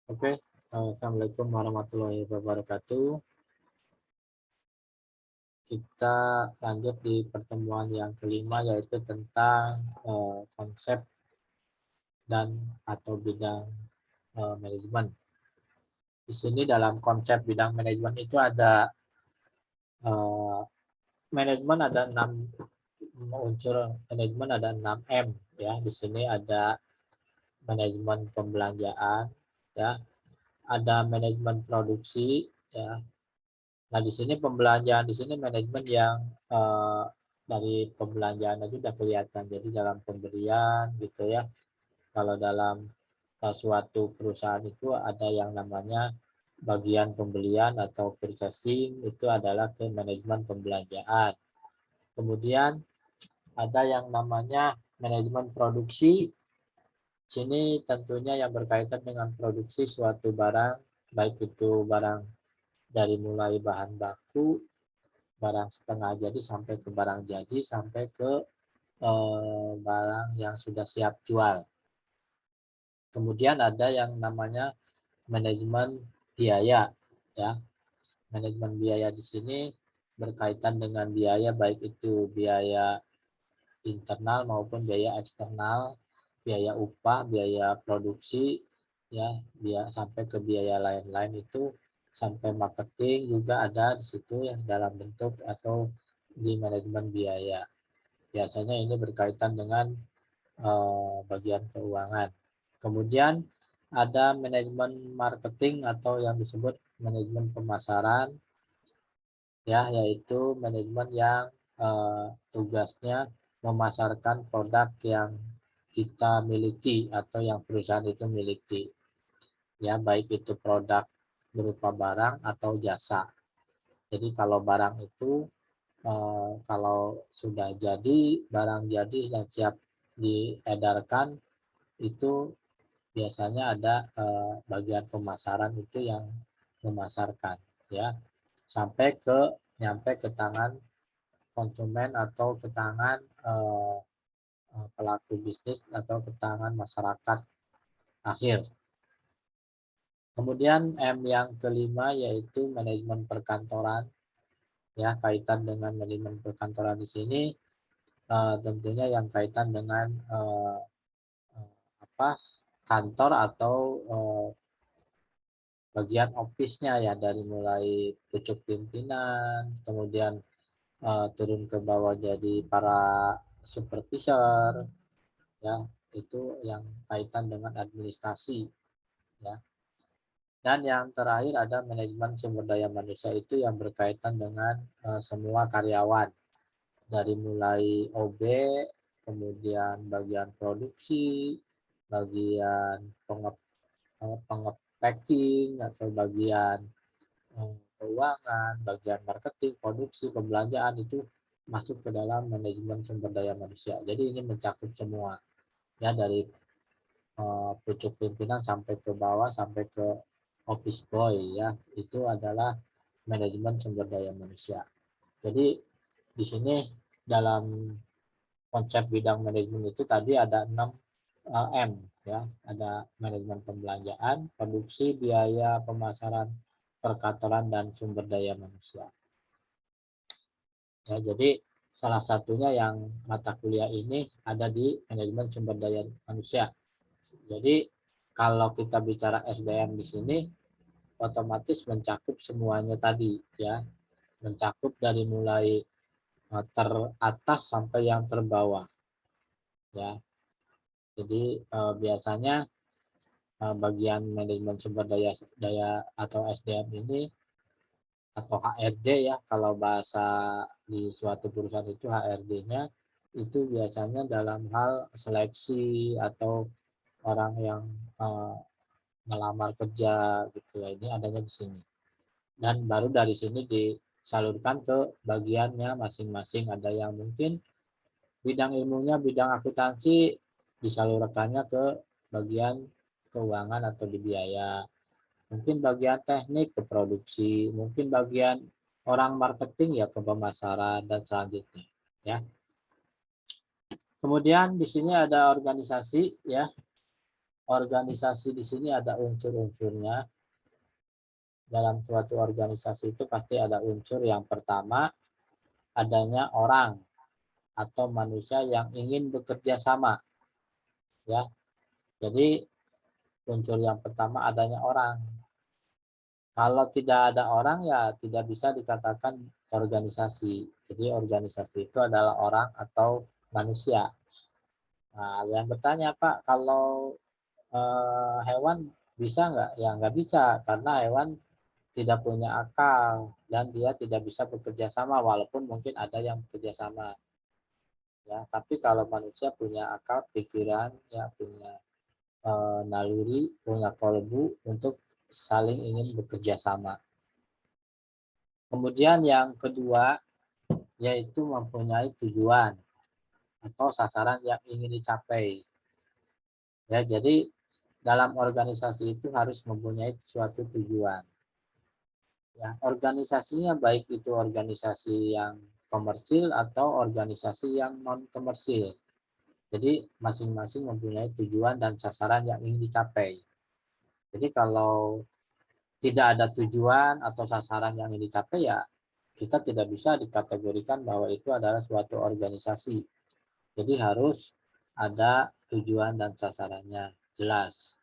Oke, Assalamualaikum warahmatullahi wabarakatuh. Kita lanjut di pertemuan yang kelima, yaitu tentang konsep dan atau bidang manajemen. Di sini dalam konsep bidang manajemen itu ada eh, manajemen ada 6 unsur manajemen, ada 6 M ya. Di sini ada manajemen pembelanjaan ya, ada manajemen produksi ya. Nah, di sini pembelanjaan, di sini manajemen yang eh, dari pembelanjaan aja udah kelihatan. Jadi dalam pemberian gitu ya. Kalau dalam suatu perusahaan itu ada yang namanya bagian pembelian atau purchasing, itu adalah ke manajemen pembelanjaan. Kemudian ada yang namanya manajemen produksi. Sini tentunya yang berkaitan dengan produksi suatu barang, baik itu barang dari mulai bahan baku, barang setengah jadi sampai ke barang jadi, sampai ke barang yang sudah siap jual. Kemudian ada yang namanya manajemen biaya ya. Manajemen biaya di sini berkaitan dengan biaya, baik itu biaya internal maupun biaya eksternal, biaya upah, biaya produksi ya, biaya sampai ke biaya lain-lain itu, sampai marketing juga ada di situ ya, dalam bentuk atau di manajemen biaya. Biasanya ini berkaitan dengan bagian keuangan. Kemudian ada manajemen marketing atau yang disebut manajemen pemasaran ya, yaitu manajemen yang tugasnya memasarkan produk yang kita miliki atau yang perusahaan itu miliki ya, baik itu produk berupa barang atau jasa. Jadi kalau barang itu kalau sudah jadi, barang jadi dan siap diedarkan, itu biasanya ada bagian pemasaran itu yang memasarkan ya, sampai ke nyampe ke tangan konsumen atau ke tangan pelaku bisnis atau ke tangan masyarakat akhir. Kemudian M yang kelima yaitu manajemen perkantoran ya, kaitan dengan manajemen perkantoran di sini tentunya yang kaitan dengan apa, kantor atau bagian office-nya ya, dari mulai pucuk pimpinan, kemudian turun ke bawah jadi para supervisor ya, itu yang kaitan dengan administrasi ya. Dan yang terakhir ada manajemen sumber daya manusia, itu yang berkaitan dengan semua karyawan, dari mulai OB, kemudian bagian produksi, bagian packing atau bagian keuangan, bagian marketing, produksi, pembelanjaan, itu masuk ke dalam manajemen sumber daya manusia. Jadi ini mencakup semua ya, dari pucuk pimpinan sampai ke bawah, sampai ke office boy ya, itu adalah manajemen sumber daya manusia. Jadi di sini dalam konsep bidang manajemen itu tadi ada 6 M ya, ada manajemen pembelanjaan, produksi, biaya, pemasaran, perkantoran, dan sumber daya manusia. Ya, jadi salah satunya yang mata kuliah ini ada di manajemen sumber daya manusia. Jadi kalau kita bicara SDM di sini otomatis mencakup semuanya tadi ya, mencakup dari mulai teratas sampai yang terbawah ya. Jadi biasanya bagian manajemen sumber daya atau SDM ini atau HRD ya, kalau bahasa di suatu perusahaan itu HRD-nya itu biasanya dalam hal seleksi atau orang yang melamar kerja gitu ya, ini adanya di sini. Dan baru dari sini disalurkan ke bagiannya masing-masing. Ada yang mungkin bidang ilmunya bidang akuntansi, disalurkannya ke bagian keuangan atau di biaya. Mungkin bagian teknik ke produksi, mungkin bagian orang marketing ya ke pemasaran dan selanjutnya ya. Kemudian di sini ada organisasi ya. organisasi di sini ada unsur-unsurnya. Dalam suatu organisasi itu pasti ada unsur yang pertama, adanya orang atau manusia yang ingin bekerja sama. Ya, jadi unsur yang pertama adanya orang. Kalau tidak ada orang ya tidak bisa dikatakan organisasi. Jadi organisasi itu adalah orang atau manusia. Nah, yang bertanya Pak, kalau hewan bisa nggak? Ya nggak bisa karena hewan tidak punya akal dan dia tidak bisa bekerja sama walaupun mungkin ada yang bekerja sama. Ya, tapi kalau manusia punya akal, pikiran, ya punya naluri, punya kolbu untuk saling ingin bekerja sama. Kemudian yang kedua yaitu mempunyai tujuan atau sasaran yang ingin dicapai. Ya, jadi dalam organisasi itu harus mempunyai suatu tujuan. Ya, organisasinya baik itu organisasi yang komersil atau organisasi yang non komersil. Jadi masing-masing mempunyai tujuan dan sasaran yang ingin dicapai. Jadi kalau tidak ada tujuan atau sasaran yang ingin dicapai ya kita tidak bisa dikategorikan bahwa itu adalah suatu organisasi. Jadi harus ada tujuan dan sasarannya jelas.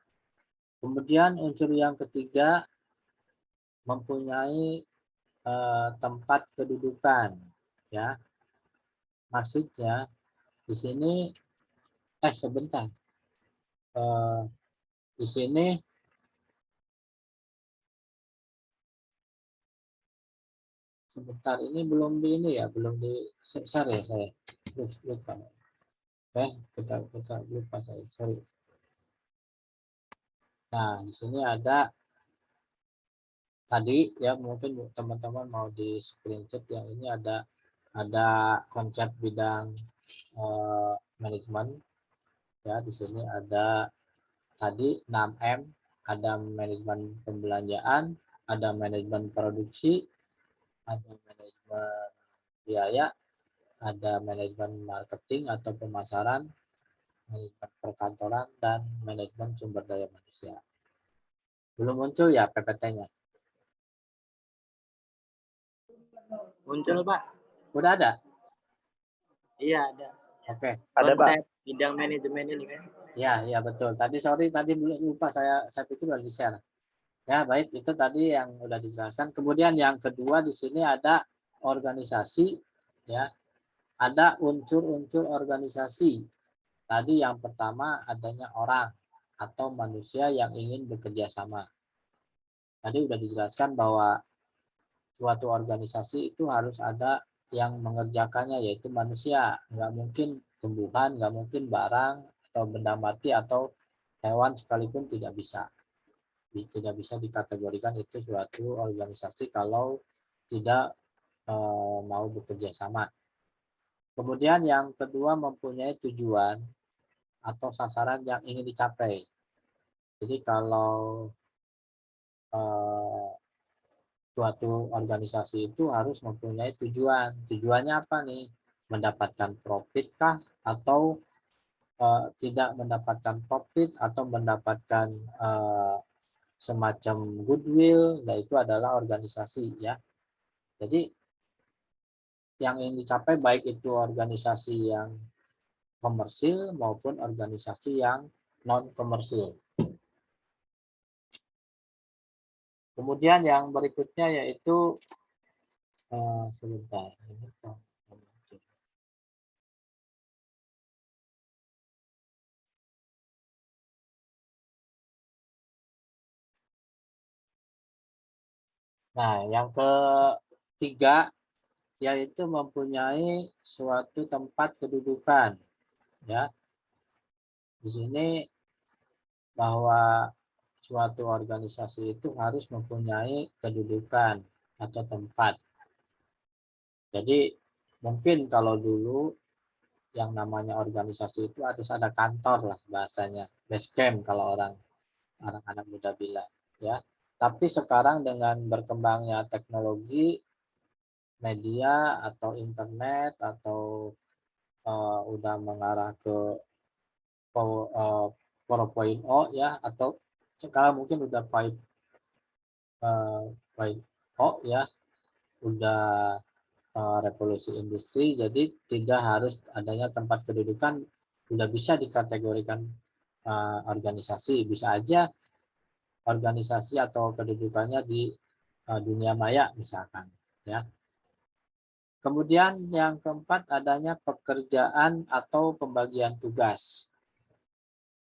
Kemudian unsur yang ketiga mempunyai tempat kedudukan, ya. Maksudnya di sini sebentar. Eh, di sini sebentar ini belum di ini ya, belum di share ya saya. Lupa. Kita lupa saya. Sorry. Nah, di sini ada tadi ya mungkin teman-teman mau di screenshot yang ini ada konsep bidang manajemen ya di sini ada tadi 6M, ada manajemen pembelanjaan, ada manajemen produksi, ada manajemen biaya, ada manajemen marketing atau pemasaran, manajemen perkantoran, dan manajemen sumber daya manusia. Belum muncul ya PPT-nya? Muncul, Pak. Udah ada? Iya, ada. Oke. Ada, Pak. Bidang manajemen ini kan. Ya betul. Tadi sorry tadi lupa saya pikir udah di-share. Ya, baik itu tadi yang udah dijelaskan. Kemudian yang kedua di sini ada organisasi ya. Ada unsur-unsur organisasi. Tadi yang pertama adanya orang atau manusia yang ingin bekerja sama. Tadi udah dijelaskan bahwa suatu organisasi itu harus ada yang mengerjakannya yaitu manusia. Nggak mungkin tumbuhan, nggak mungkin barang atau benda mati atau hewan sekalipun tidak bisa. Tidak bisa dikategorikan itu suatu organisasi kalau tidak mau bekerja sama. Kemudian yang kedua mempunyai tujuan atau sasaran yang ingin dicapai. Jadi kalau suatu organisasi itu harus mempunyai tujuan. Tujuannya apa nih? Mendapatkan profit kah atau tidak mendapatkan profit atau mendapatkan semacam goodwill, nah itu adalah organisasi ya. Jadi yang ingin dicapai baik itu organisasi yang komersil maupun organisasi yang non komersil. Kemudian yang berikutnya yaitu sebentar. Nah, yang ketiga yaitu mempunyai suatu tempat kedudukan. Ya, di sini bahwa suatu organisasi itu harus mempunyai kedudukan atau tempat. Jadi mungkin kalau dulu yang namanya organisasi itu harus ada kantor lah bahasanya, base camp kalau anak-anak muda bilang ya. Tapi sekarang dengan berkembangnya teknologi, media atau internet atau udah mengarah ke 4.0 ya, atau sekarang mungkin udah 5.0 ya, udah revolusi industri, jadi tidak harus adanya tempat kedudukan, udah bisa dikategorikan organisasi, bisa aja organisasi atau kedudukannya di dunia maya misalkan ya. Kemudian yang keempat adanya pekerjaan atau pembagian tugas.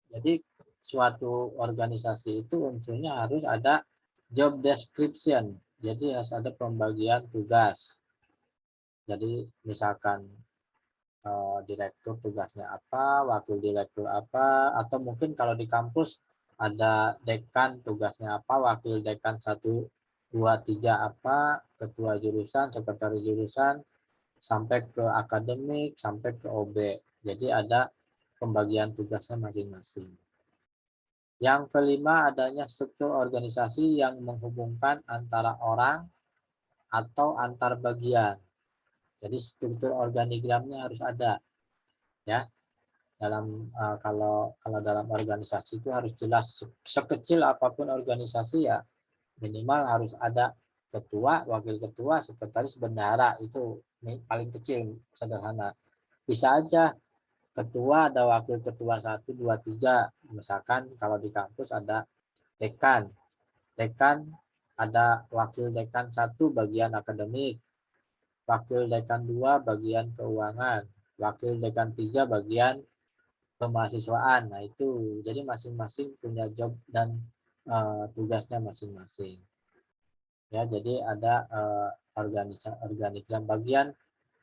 Jadi suatu organisasi itu unsurnya harus ada job description. Jadi harus ada pembagian tugas. Jadi misalkan direktur tugasnya apa, wakil direktur apa, atau mungkin kalau di kampus ada dekan tugasnya apa, wakil dekan 1, 2, 3 apa, ketua jurusan, sekretaris jurusan, sampai ke akademik, sampai ke OB. Jadi ada pembagian tugasnya masing-masing. Yang kelima adanya struktur organisasi yang menghubungkan antara orang atau antar bagian. Jadi struktur organigramnya harus ada ya. Dalam kalau dalam organisasi itu harus jelas, sekecil apapun organisasi ya minimal harus ada ketua, wakil ketua, sekretaris, bendahara, itu paling kecil sederhana. Bisa aja ketua ada wakil ketua 1, 2, 3. Misalkan kalau di kampus ada dekan. Dekan ada wakil dekan 1 bagian akademik, wakil dekan 2 bagian keuangan, wakil dekan 3 bagian kemahasiswaan. Nah, itu jadi masing-masing punya job dan tugasnya masing-masing. Ya, jadi ada organigram bagian,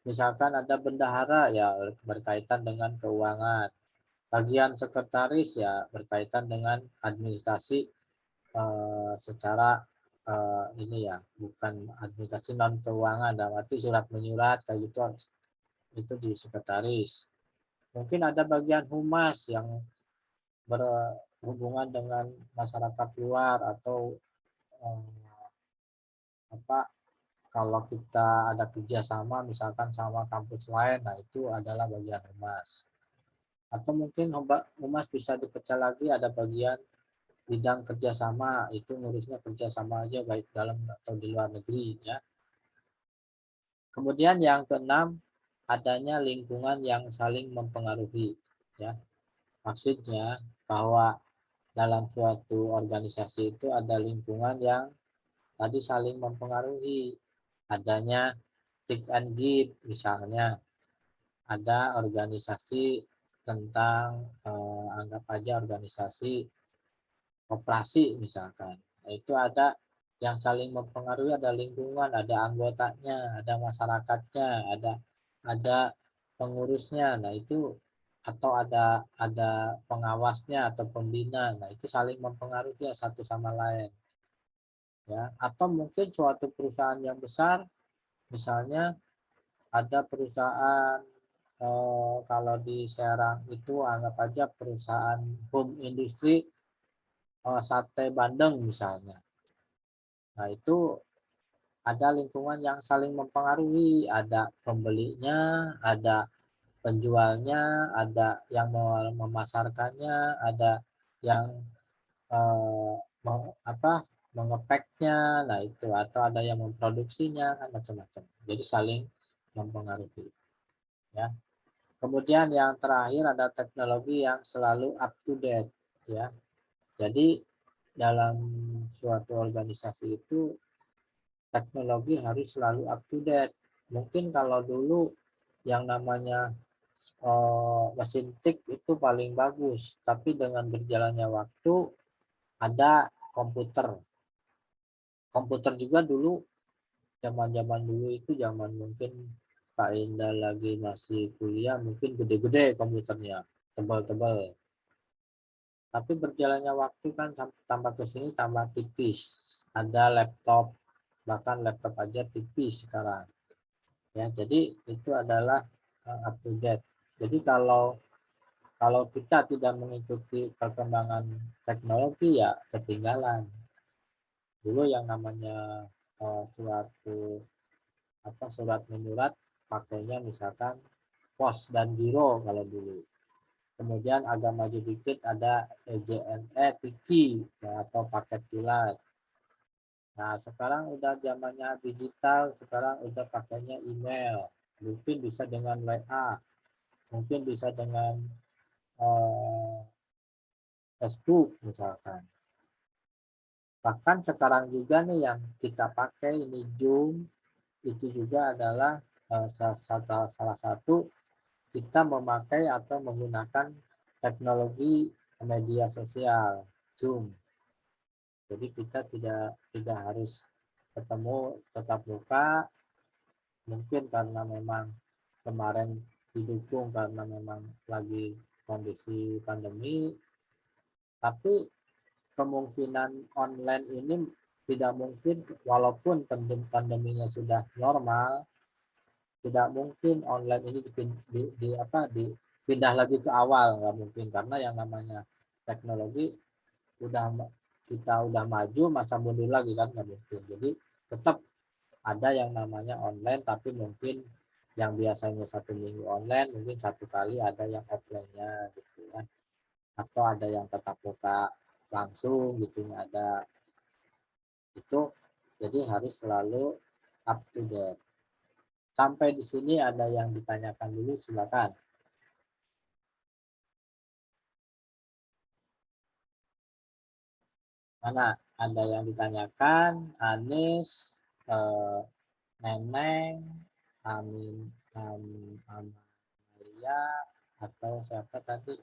misalkan ada bendahara ya berkaitan dengan keuangan. Bagian sekretaris ya berkaitan dengan administrasi secara ini ya, bukan administrasi non keuangan, dalam arti surat menyurat kayak gitu, itu di sekretaris. Mungkin ada bagian humas yang berhubungan dengan masyarakat luar, atau apa, kalau kita ada kerjasama misalkan sama kampus lain, nah itu adalah bagian humas. Atau mungkin humas bisa dipecah lagi, ada bagian bidang kerjasama, itu ngurusnya kerjasama aja baik dalam atau di luar negeri ya. Kemudian yang keenam adanya lingkungan yang saling mempengaruhi ya. Maksudnya bahwa dalam suatu organisasi itu ada lingkungan yang tadi saling mempengaruhi, adanya take and give, misalnya ada organisasi tentang anggap aja organisasi koperasi misalkan. Nah, itu ada yang saling mempengaruhi, ada lingkungan, ada anggotanya, ada masyarakatnya, ada pengurusnya. Nah, itu atau ada pengawasnya atau pembina. Nah, itu saling mempengaruhi ya satu sama lain. Ya, atau mungkin suatu perusahaan yang besar, misalnya ada perusahaan kalau di Serang itu anggap aja perusahaan home industri sate Bandeng misalnya. Nah, itu ada lingkungan yang saling mempengaruhi, ada pembelinya, ada penjualnya, ada yang memasarkannya, ada yang eh, mengepeknya, nah itu, atau ada yang memproduksinya, kan macam-macam. Jadi saling mempengaruhi ya. Kemudian yang terakhir ada teknologi yang selalu up to date ya. Jadi dalam suatu organisasi itu teknologi harus selalu up to date. Mungkin kalau dulu yang namanya mesin tik itu paling bagus, tapi dengan berjalannya waktu ada komputer. Komputer juga dulu, zaman-zaman dulu itu, zaman mungkin Pak Indah lagi masih kuliah, mungkin gede-gede komputernya, tebal-tebal. Tapi berjalannya waktu kan tambah ke sini tambah tipis. Ada laptop, bahkan laptop aja tipis sekarang. Ya, jadi itu adalah up to date. Jadi kalau kita tidak mengikuti perkembangan teknologi ya ketinggalan. Dulu yang namanya surat menyurat pakainya misalkan pos dan giro kalau dulu. Kemudian agak maju dikit ada EJNE Tiki ya, atau paket kilat. Nah, sekarang udah zamannya digital, sekarang udah pakainya email. Mungkin bisa dengan WA, mungkin bisa dengan eh, Facebook misalkan. Bahkan sekarang juga nih yang kita pakai ini Zoom, itu juga adalah salah satu kita memakai atau menggunakan teknologi media sosial Zoom. Jadi kita tidak harus ketemu tetap muka, mungkin karena memang kemarin didukung karena memang lagi kondisi pandemi, tapi kemungkinan online ini tidak mungkin walaupun pandeminya sudah normal, tidak mungkin online ini dipindah lagi ke awal, nggak mungkin karena yang namanya teknologi udah kita udah maju masa mundur lagi kan nggak mungkin. Jadi tetap ada yang namanya online tapi mungkin yang biasanya 1 minggu online mungkin 1 kali ada yang offline-nya gitu ya, atau ada yang tetap muka langsung gitu ada itu. Jadi harus selalu up to date. Sampai di sini ada yang ditanyakan dulu, silakan. Mana ada yang ditanyakan? Anis, Neneng, Amin, Amalia, atau siapa tadi?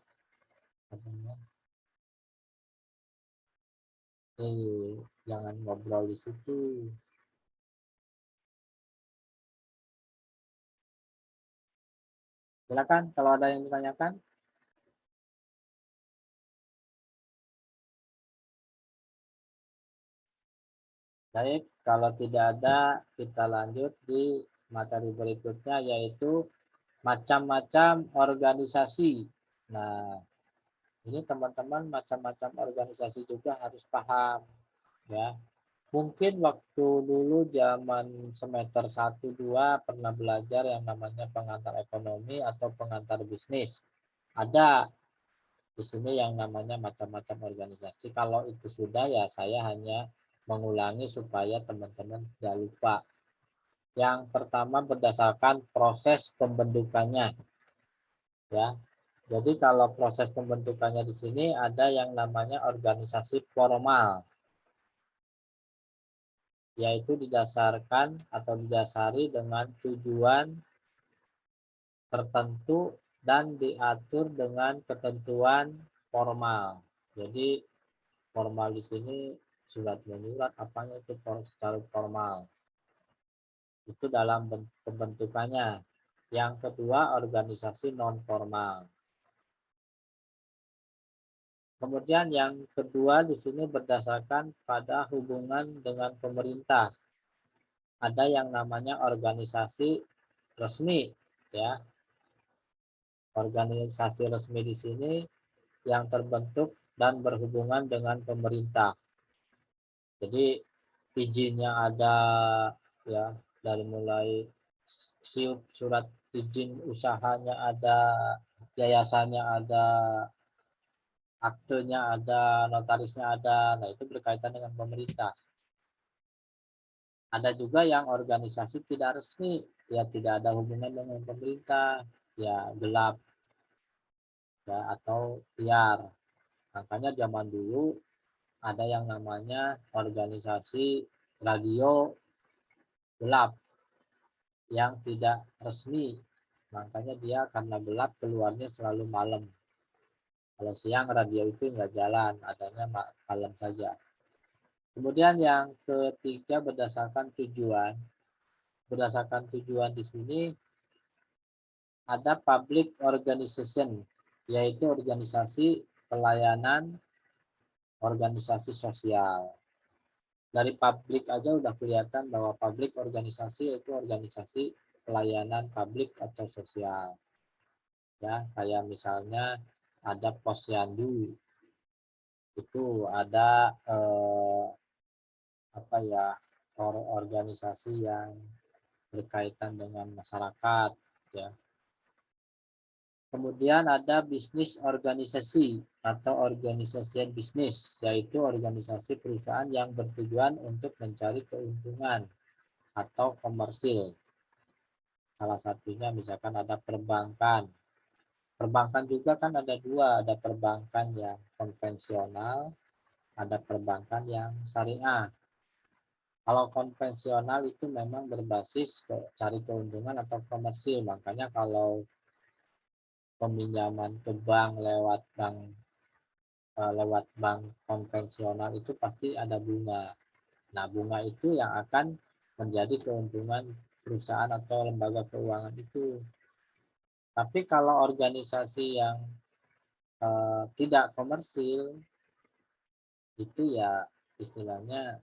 Jangan ngobrol di situ. Silakan kalau ada yang ditanyakan. Baik, kalau tidak ada, kita lanjut di materi berikutnya yaitu macam-macam organisasi. Nah, ini teman-teman macam-macam organisasi juga harus paham ya. Mungkin waktu dulu zaman semester 1 2 pernah belajar yang namanya pengantar ekonomi atau pengantar bisnis. Ada di sini yang namanya macam-macam organisasi. Kalau itu sudah ya saya hanya mengulangi supaya teman-teman tidak lupa. Yang pertama berdasarkan proses pembentukannya ya. Jadi kalau proses pembentukannya di sini ada yang namanya organisasi formal, yaitu didasarkan atau didasari dengan tujuan tertentu dan diatur dengan ketentuan formal. Jadi formal di sini surat menyurat apanya itu secara formal. Itu dalam pembentukannya. Yang kedua organisasi non formal. Kemudian yang kedua di sini berdasarkan pada hubungan dengan pemerintah. Ada yang namanya organisasi resmi ya. Organisasi resmi di sini yang terbentuk dan berhubungan dengan pemerintah. Jadi izinnya ada ya, dari mulai surat izin usahanya ada, yayasannya ada, aktenya ada, notarisnya ada. Nah, itu berkaitan dengan pemerintah. Ada juga yang organisasi tidak resmi, ya tidak ada hubungan dengan pemerintah, ya gelap ya atau liar. Makanya zaman dulu ada yang namanya organisasi radio gelap yang tidak resmi. Makanya dia karena gelap keluarnya selalu malam. Kalau siang radio itu nggak jalan, adanya malam saja. Kemudian yang ketiga berdasarkan tujuan. Berdasarkan tujuan di sini ada public organization, yaitu organisasi pelayanan, organisasi sosial. Dari publik aja udah kelihatan bahwa publik organisasi itu organisasi pelayanan publik atau sosial. Ya, kayak misalnya ada posyandu, itu ada apa ya, organisasi yang berkaitan dengan masyarakat ya. Kemudian ada bisnis organisasi atau organisasi bisnis, yaitu organisasi perusahaan yang bertujuan untuk mencari keuntungan atau komersil. Salah satunya misalkan ada perbankan. Perbankan juga kan ada dua, ada perbankan yang konvensional, ada perbankan yang syariah. Kalau konvensional itu memang berbasis cari keuntungan atau komersil, makanya kalau peminjaman ke bank lewat bank konvensional itu pasti ada bunga. Nah, bunga itu yang akan menjadi keuntungan perusahaan atau lembaga keuangan itu. Tapi kalau organisasi yang tidak komersil itu ya istilahnya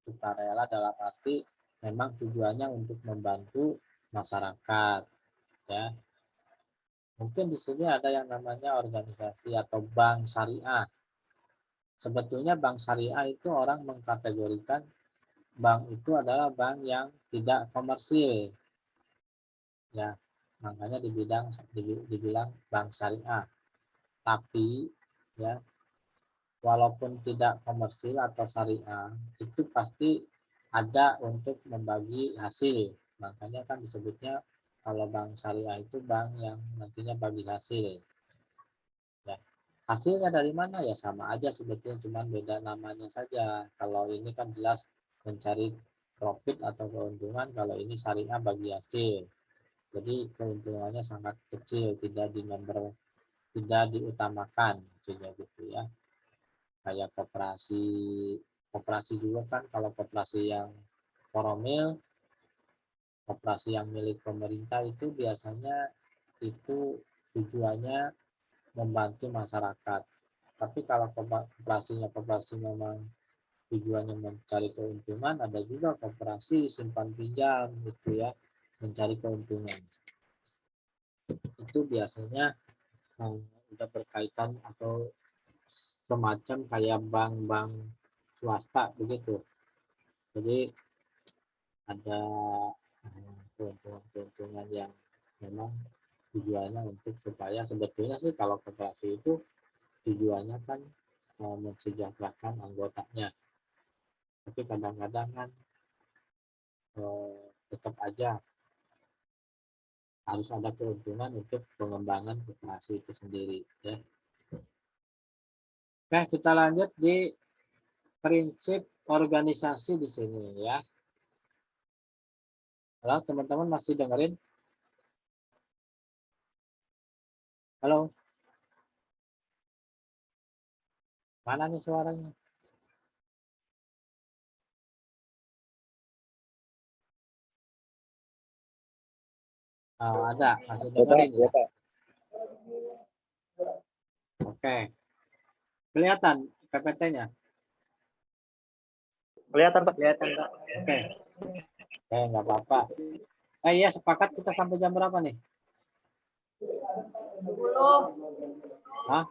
sukarela dalam arti memang tujuannya untuk membantu masyarakat, ya. Mungkin di sini ada yang namanya organisasi atau bank syariah. Sebetulnya bank syariah itu orang mengkategorikan bank itu adalah bank yang tidak komersil, ya. Makanya dibilang bank syariah. Tapi ya walaupun tidak komersil atau syariah itu pasti ada untuk membagi hasil. Makanya kan disebutnya kalau bank syariah itu bank yang nantinya bagi hasil. Ya. Hasilnya dari mana ya sama aja sebetulnya, cuma beda namanya saja. Kalau ini kan jelas mencari profit atau keuntungan, kalau ini syariah bagi hasil. Jadi keuntungannya sangat kecil, tidak diutamakan, maksudnya gitu ya. Kayak koperasi juga kan, kalau koperasi yang formal, koperasi yang milik pemerintah itu biasanya itu tujuannya membantu masyarakat. Tapi kalau koperasi memang tujuannya mencari keuntungan, ada juga koperasi simpan pinjam gitu ya, mencari keuntungan. Itu biasanya udah berkaitan atau semacam kayak bank-bank swasta begitu. Jadi ada keuntungan-keuntungan yang memang tujuannya untuk supaya sebetulnya sih kalau koperasi itu tujuannya kan mensejahterakan anggotanya. Tapi kadang-kadang kan tetap aja harus ada keuntungan untuk pengembangan koperasi itu sendiri, ya. Oke, kita lanjut di prinsip organisasi di sini ya. Halo, teman-teman masih dengerin? Halo? Mana nih suaranya? Oh, ada, masih dengerin ya? Oke. Kelihatan PPT-nya? Kelihatan Pak. Kelihatan Pak. Oke. Oke, nggak apa-apa. Iya, sepakat kita sampai jam berapa nih? 10. Hah?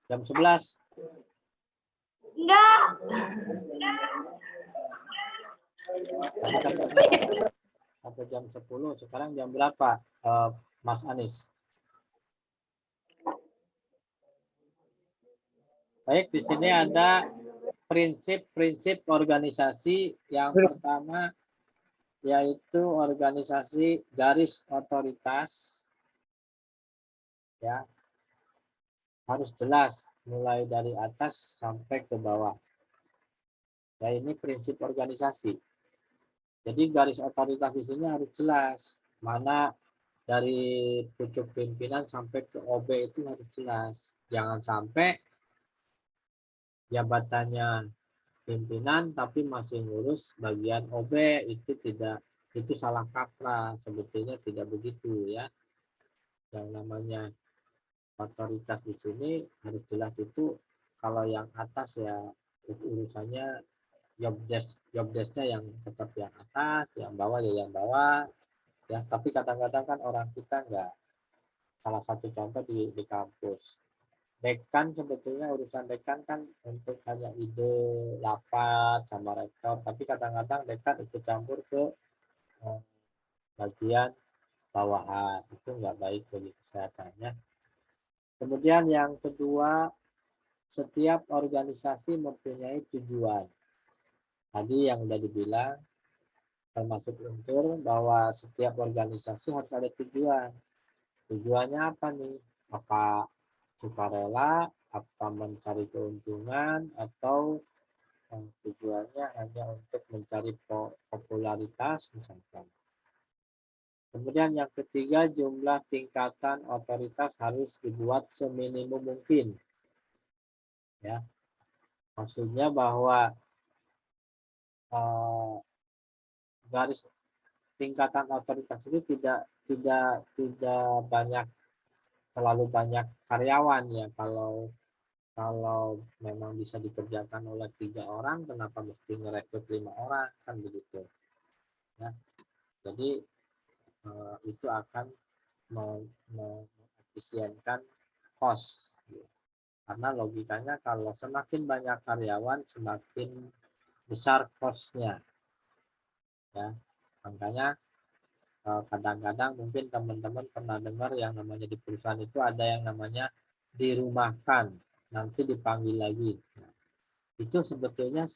Jam 11? Enggak. Sampai jam 10. Sekarang jam berapa, Mas Anies? Baik, di sini ada prinsip-prinsip organisasi. Yang pertama yaitu organisasi garis otoritas. Ya. Harus jelas mulai dari atas sampai ke bawah. Ya, ini prinsip organisasi. Jadi garis otoritas di sini harus jelas. Mana dari pucuk pimpinan sampai ke OB itu harus jelas. Jangan sampai jabatannya pimpinan tapi masih ngurus bagian OB, itu salah kaprah. Sebetulnya tidak begitu ya. Yang namanya otoritas di sini harus jelas itu. Kalau yang atas ya urusannya job desk-nya yang tetap yang atas, yang bawah ya yang bawah. Ya, tapi kadang-kadang kan orang kita enggak. Salah satu contoh di kampus. Dekan sebetulnya urusan dekan kan untuk hanya ide rapat sama rektor, tapi kadang-kadang dekan ikut campur ke bagian bawahan, itu nggak baik bagi kesehatannya. Kemudian yang kedua, setiap organisasi mempunyai tujuan. Tadi yang udah dibilang, termasuk unsur bahwa setiap organisasi harus ada tujuan. Tujuannya apa nih? Apa sukarela, apa mencari keuntungan, atau tujuannya hanya untuk mencari popularitas misalkan. Kemudian yang ketiga, jumlah tingkatan otoritas harus dibuat seminimum mungkin. Ya, maksudnya bahwa garis tingkatan otoritas itu tidak banyak, terlalu banyak karyawan ya. Kalau memang bisa dikerjakan oleh 3 orang, kenapa mesti merekrut 5 orang, kan begitu ya. Jadi itu akan mengefisienkan cost, karena logikanya kalau semakin banyak karyawan semakin besar cost-nya ya. Makanya kadang-kadang mungkin teman-teman pernah dengar yang namanya di perusahaan itu ada yang namanya dirumahkan, nanti dipanggil lagi. Nah, itu sebetulnya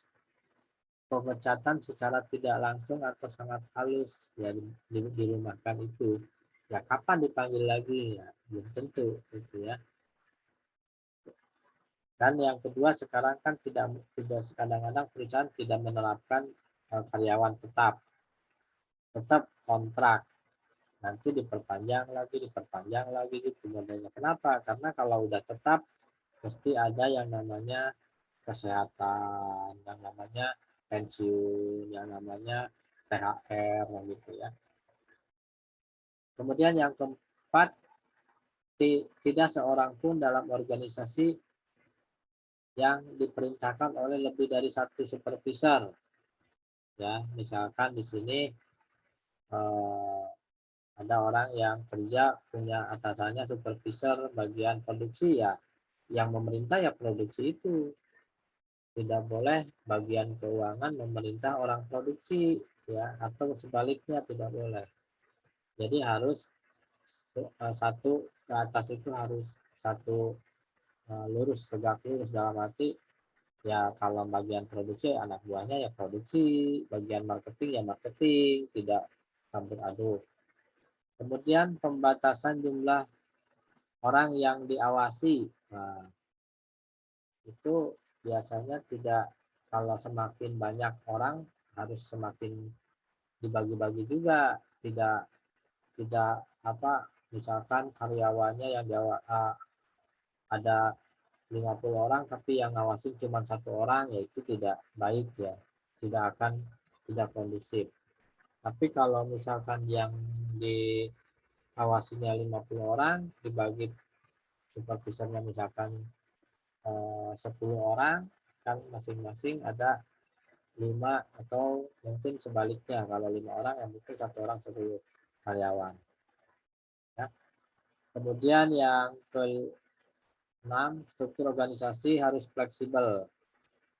pemecatan secara tidak langsung atau sangat halus ya, dirumahkan itu. Ya kapan dipanggil lagi? Ya, belum tentu gitu ya. Dan yang kedua, sekarang kan tidak kadang-kadang perusahaan tidak menerapkan karyawan tetap kontrak. Nanti diperpanjang lagi gitu modelnya. Kenapa? Karena kalau udah tetap pasti ada yang namanya kesehatan, yang namanya pensiun, yang namanya THR gitu ya. Kemudian yang keempat, tidak seorang pun dalam organisasi yang diperintahkan oleh lebih dari satu supervisor. Ya, misalkan di sini ada orang yang kerja punya atasannya supervisor bagian produksi ya, yang memerintah ya produksi itu. Tidak boleh bagian keuangan memerintah orang produksi ya, atau sebaliknya tidak boleh. Jadi harus satu ke atas itu harus satu lurus, tegak lurus, dalam arti ya kalau bagian produksi anak buahnya ya produksi, bagian marketing ya marketing, tidak campur aduk. Kemudian pembatasan jumlah orang yang diawasi. Nah, itu biasanya tidak, kalau semakin banyak orang harus semakin dibagi-bagi juga, tidak apa, misalkan karyawannya yang ada 50 orang tapi yang ngawasin cuma 1 orang, ya itu tidak baik ya, tidak kondusif. Tapi kalau misalkan yang diawasinya 50 orang dibagi supervisornya misalkan 10 orang, kan masing-masing ada 5, atau mungkin sebaliknya kalau 5 orang yang mungkin 1 orang 10 karyawan ya. Kemudian yang ke-6, struktur organisasi harus fleksibel.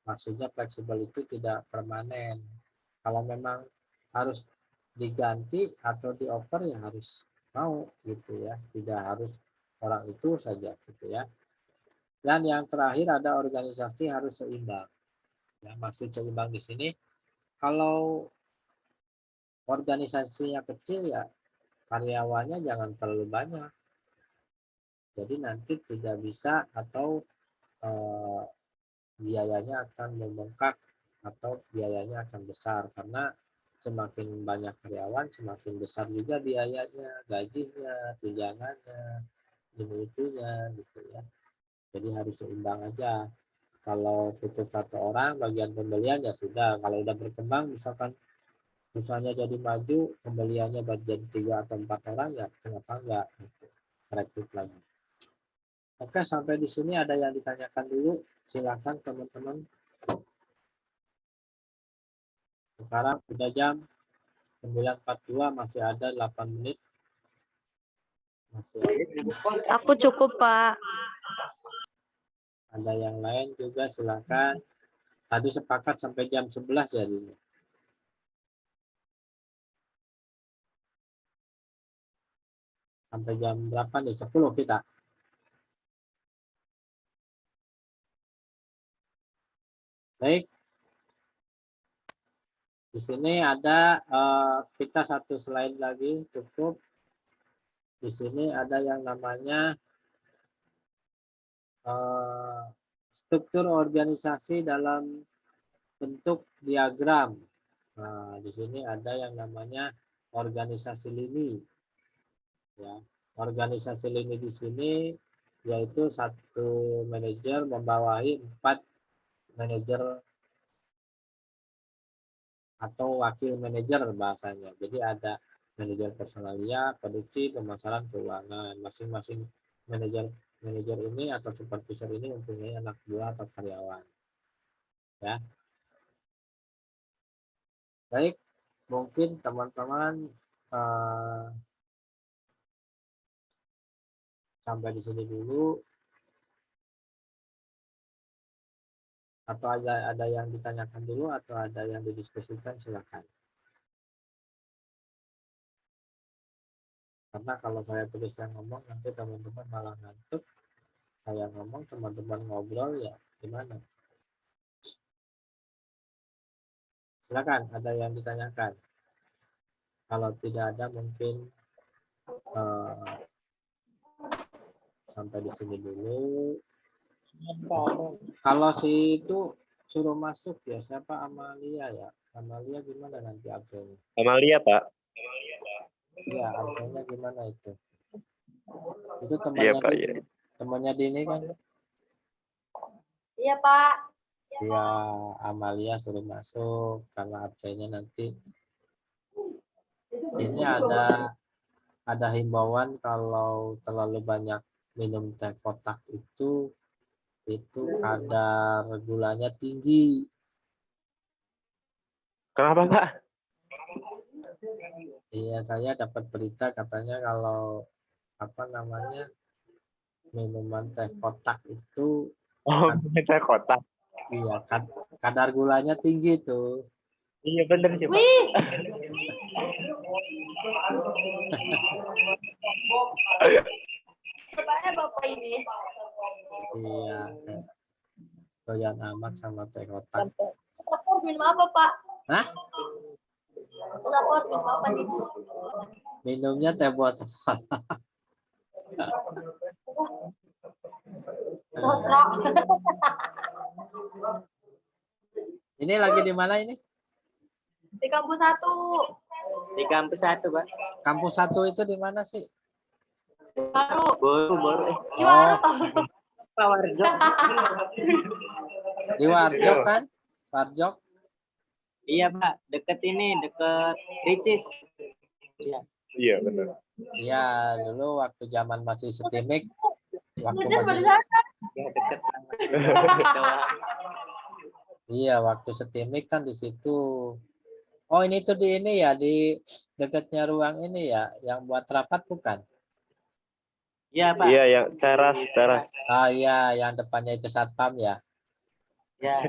Maksudnya fleksibel itu tidak permanen. Kalau memang harus diganti atau dioper ya harus mau gitu ya, tidak harus orang itu saja gitu ya. Dan yang terakhir ada organisasi harus seimbang. Ya, maksud seimbang di sini, kalau organisasinya kecil ya karyawannya jangan terlalu banyak. Jadi nanti tidak bisa, atau biayanya akan membengkak atau biayanya akan besar, karena semakin banyak karyawan semakin besar juga biayanya, gajinya, tunjangannya, itunya gitu ya. Jadi harus seimbang aja. Kalau tutup 1 orang bagian pembelian ya sudah, kalau udah berkembang misalkan usahanya jadi maju, pembeliannya jadi 3 atau 4 orang ya kenapa enggak gitu, rekrut lagi. Oke, sampai di sini ada yang ditanyakan dulu, silakan teman-teman. Sekarang udah jam 9.42, masih ada 8 menit. Masih ada. Aku cukup, Pak. Ada yang lain juga silakan. Tadi sepakat sampai jam 11 jadinya. Sampai jam berapa nih? 10 kita. Baik. Di sini ada kita satu slide lagi cukup. Di sini ada yang namanya struktur organisasi dalam bentuk diagram. Nah, di sini ada yang namanya organisasi lini. Ya, organisasi lini di sini yaitu satu manajer membawahi 4 manajer atau wakil manajer bahasanya. Jadi ada manajer personalia, produksi, pemasaran, keuangan. Masing-masing manajer ini atau supervisor ini mempunyai anak buah atau karyawan. Ya. Baik, mungkin teman-teman sampai di sini dulu. Atau ada yang ditanyakan dulu atau ada yang didiskusikan, silakan. Karena kalau saya tulis yang ngomong nanti teman-teman malah ngantuk. Saya ngomong teman-teman ngobrol ya gimana? Silakan, ada yang ditanyakan. Kalau tidak ada mungkin sampai di sini dulu. Kalau si itu suruh masuk ya, siapa? Amalia ya. Amalia gimana nanti absennya? Amalia, Pak. Iya, absennya gimana itu? Itu Iya, temannya Pak. Dini, Iya. temannya Dini kan? Iya, Pak. Ya, Amalia suruh masuk karena absennya nanti. Ini ada himbauan kalau terlalu banyak minum teh kotak itu kadar gulanya tinggi. Kenapa, Pak? Iya, saya dapat berita katanya kalau minuman teh kotak itu Minta kotak. iya kadar gulanya tinggi tuh. Iya, bener sih, Pak. Wih. Sebabnya Bapak ini. Iya, doyan amat sama teh kotak. Bapak harus minum apa, Pak? Hah? Bapak harus minum apa nih? Minumnya teh botol. Sosro. Ini lagi di mana ini? Di kampus 1. Di kampus 1, Pak. Kampus 1 itu di mana sih? Baru. Ciwaru. Pak Warjo. Di Warjok kan? Warjok. Iya, Pak. Deket Ricis. Iya. Iya, bener. Iya, dulu waktu zaman masih Setimik, waktu Lucu masih Ya, deket. iya, waktu Setimik kan di situ. Oh, ini tuh di ini ya, di dekatnya ruang ini ya, yang buat rapat bukan? Iya, Pak. Iya, yang teras. Ah iya, yang depannya itu satpam ya. Ya.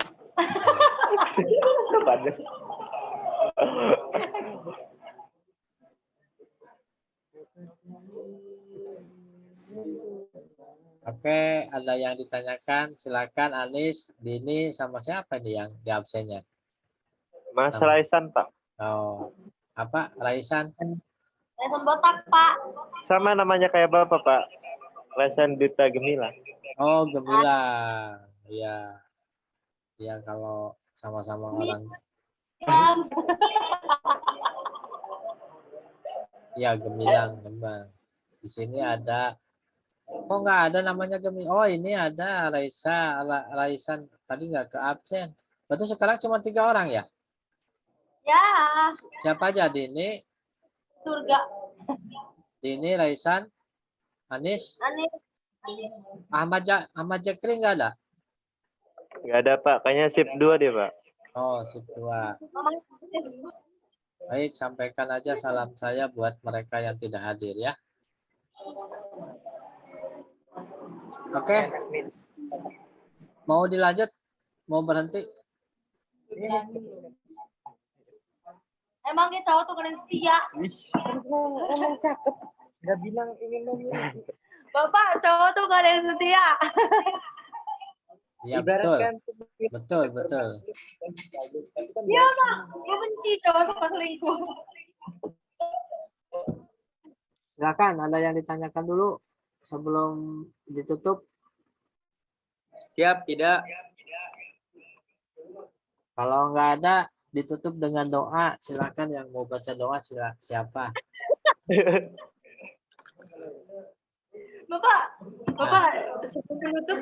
Oke, ada yang ditanyakan, silakan Anis, Dini, sama siapa nih yang di absennya? Mas Nama. Raisan, Pak. Oh, apa? Raisan? Raisan botak, Pak. Sama namanya kayak Bapak, Pak. Raisan Duta Gemila. Oh, Gemilang. Iya. Iya, kalau sama-sama orang. Iya, Gemilang, Gembang. Di sini ada. Kok nggak ada namanya Gemilang? Oh, ini ada Raisan. Tadi nggak ke absen. Berarti sekarang cuma 3 orang ya? Ya, Siapa aja? Dini, surga. Raisan, Anis, Aneh. Ahmad Jakri nggak ada? Nggak ada, Pak. Kayaknya sip 2 dia, Pak. Oh, sip 2. Mama. Baik, sampaikan aja salam saya buat mereka yang tidak hadir ya. Oke. Mau dilanjut? Mau berhenti? Emang dia cowok tuh kalian setia. Emang cakep. Udah bilang ingin memiliki. Bapak, cowok tuh gak ada yang setia. Ya betul, Ibaratkan betul, betul. Iya, Pak. Gue benci cowok suka selingkuh. Silakan, ada yang ditanyakan dulu sebelum ditutup. Siap, tidak. Kalau nggak ada, ditutup dengan doa. Silakan yang mau baca doa siapa? Bapak, sebelum penutup